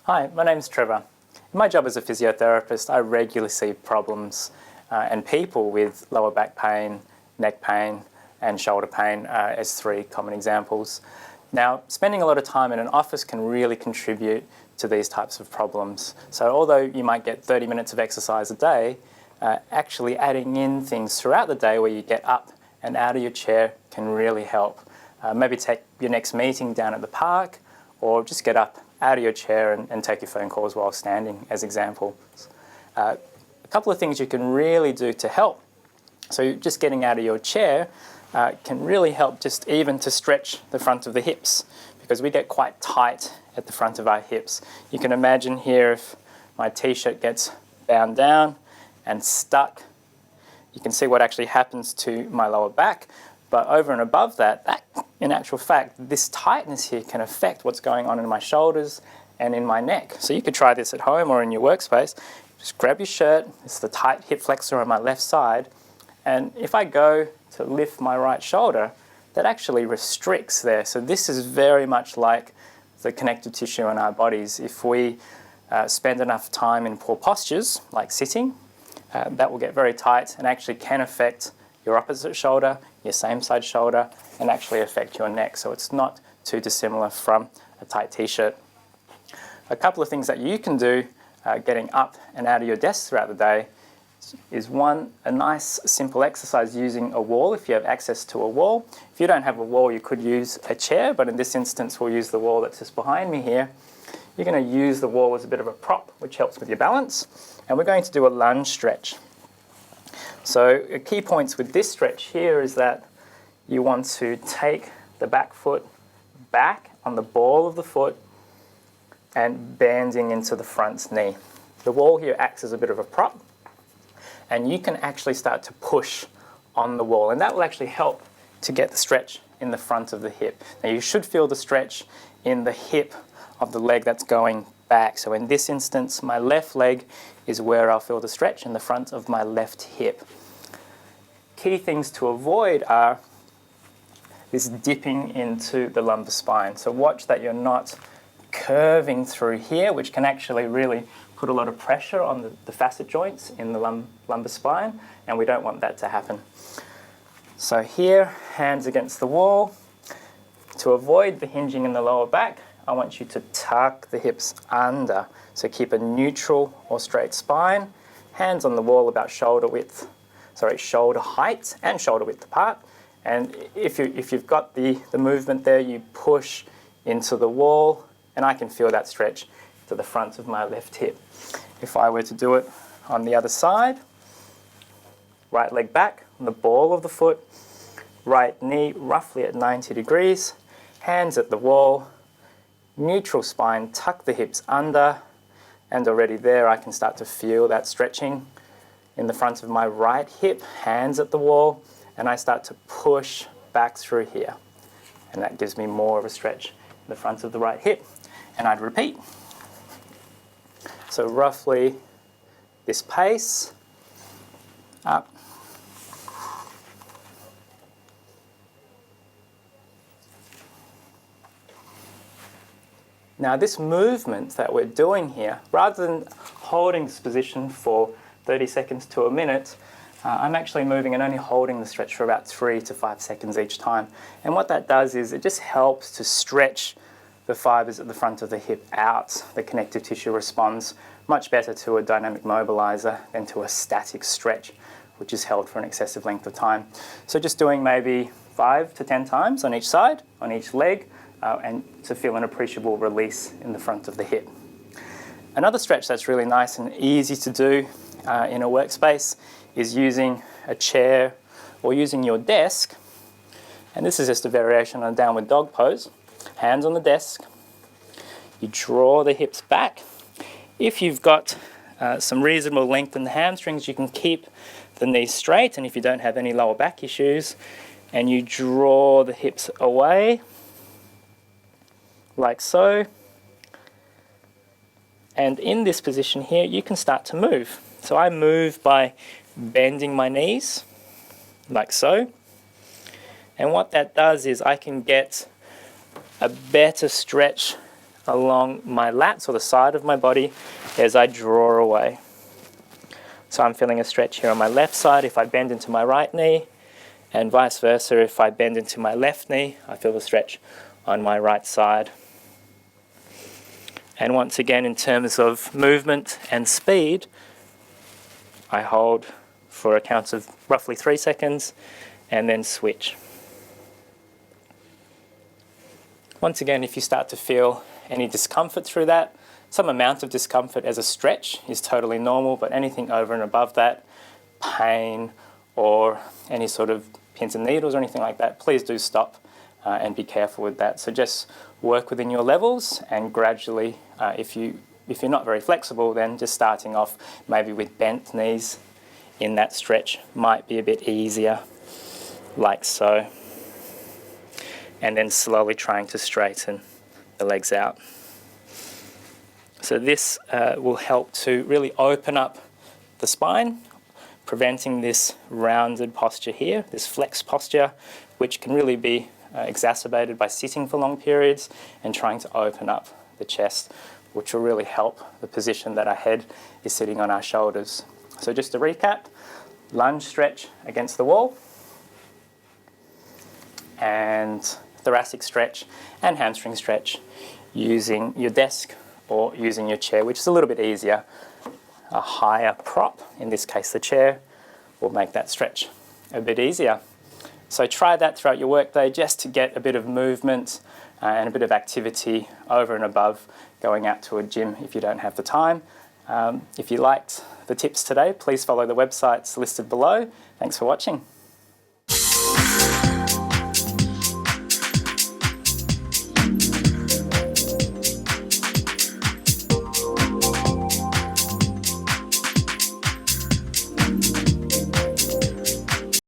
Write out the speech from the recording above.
Hi, my name's Trevor. In my job as a physiotherapist, I regularly see problems and people with lower back pain, neck pain and shoulder pain as three common examples. Now, spending a lot of time in an office can really contribute to these types of problems. So although you might get 30 minutes of exercise a day, actually adding in things throughout the day where you get up and out of your chair can really help. Maybe take your next meeting down at the park, or just get up out of your chair and take your phone calls while standing, as examples. A couple of things you can really do to help. So just getting out of your chair can really help just even to stretch the front of the hips, because we get quite tight at the front of our hips. You can imagine here if my t-shirt gets bound down and stuck, you can see what actually happens to my lower back. But over and above that, in actual fact, this tightness here can affect what's going on in my shoulders and in my neck. So you could try this at home or in your workspace. Just grab your shirt, it's the tight hip flexor on my left side, and if I go to lift my right shoulder, that actually restricts there. So this is very much like the connective tissue in our bodies. If we spend enough time in poor postures, like sitting, that will get very tight and actually can affect your opposite shoulder, your same side shoulder, and actually affect your neck. So it's not too dissimilar from a tight t-shirt. A couple of things that you can do getting up and out of your desk throughout the day is one, a nice simple exercise using a wall if you have access to a wall. If you don't have a wall, you could use a chair, but in this instance we'll use the wall that's just behind me here. You're going to use the wall as a bit of a prop, which helps with your balance, and we're going to do a lunge stretch. So key points with this stretch here is that you want to take the back foot back on the ball of the foot and bending into the front knee. The wall here acts as a bit of a prop, and you can actually start to push on the wall, and that will actually help to get the stretch in the front of the hip. Now you should feel the stretch in the hip of the leg that's going back. So in this instance, my left leg is where I'll feel the stretch in the front of my left hip. Key things to avoid are this dipping into the lumbar spine. So watch that you're not curving through here, which can actually really put a lot of pressure on the facet joints in the lumbar spine, and we don't want that to happen. So here, hands against the wall. To avoid the hinging in the lower back, I want you to tuck the hips under. So keep a neutral or straight spine, hands on the wall about shoulder height and shoulder width apart. And if you've got the movement there, you push into the wall, and I can feel that stretch to the front of my left hip. If I were to do it on the other side, right leg back on the ball of the foot, right knee roughly at 90 degrees, hands at the wall, neutral spine, tuck the hips under, and already there I can start to feel that stretching in the front of my right hip, hands at the wall, and I start to push back through here. And that gives me more of a stretch in the front of the right hip. And I'd repeat. So roughly this pace, up, now this movement that we're doing here, rather than holding this position for 30 seconds to a minute, I'm actually moving and only holding the stretch for about 3 to 5 seconds each time. And what that does is it just helps to stretch the fibers at the front of the hip out. The connective tissue responds much better to a dynamic mobilizer than to a static stretch, which is held for an excessive length of time. So just doing maybe 5 to 10 times on each side, on each leg, and to feel an appreciable release in the front of the hip. Another stretch that's really nice and easy to do in a workspace is using a chair or using your desk. And this is just a variation on a downward dog pose. Hands on the desk. You draw the hips back. If you've got some reasonable length in the hamstrings, you can keep the knees straight. And if you don't have any lower back issues, and you draw the hips away, like so. And in this position here, you can start to move. So I move by bending my knees, like so. And what that does is I can get a better stretch along my lats or the side of my body as I draw away. So I'm feeling a stretch here on my left side if I bend into my right knee, and vice versa, if I bend into my left knee, I feel the stretch on my right side. And once again, in terms of movement and speed, I hold for a count of roughly 3 seconds and then switch. Once again, if you start to feel any discomfort through that, some amount of discomfort as a stretch is totally normal, but anything over and above that, pain or any sort of pins and needles or anything like that, please do stop and be careful with that. So just work within your levels, and gradually, if you're not very flexible, then just starting off maybe with bent knees in that stretch might be a bit easier, like so. And then slowly trying to straighten the legs out. So this will help to really open up the spine, preventing this rounded posture here, this flex posture, which can really be exacerbated by sitting for long periods, and trying to open up the chest, which will really help the position that our head is sitting on our shoulders. So just to recap, lunge stretch against the wall, and thoracic stretch and hamstring stretch using your desk or using your chair, which is a little bit easier. A higher prop, in this case the chair, will make that stretch a bit easier. So try that throughout your workday just to get a bit of movement and a bit of activity over and above going out to a gym if you don't have the time. If you liked the tips today, please follow the websites listed below. Thanks for watching.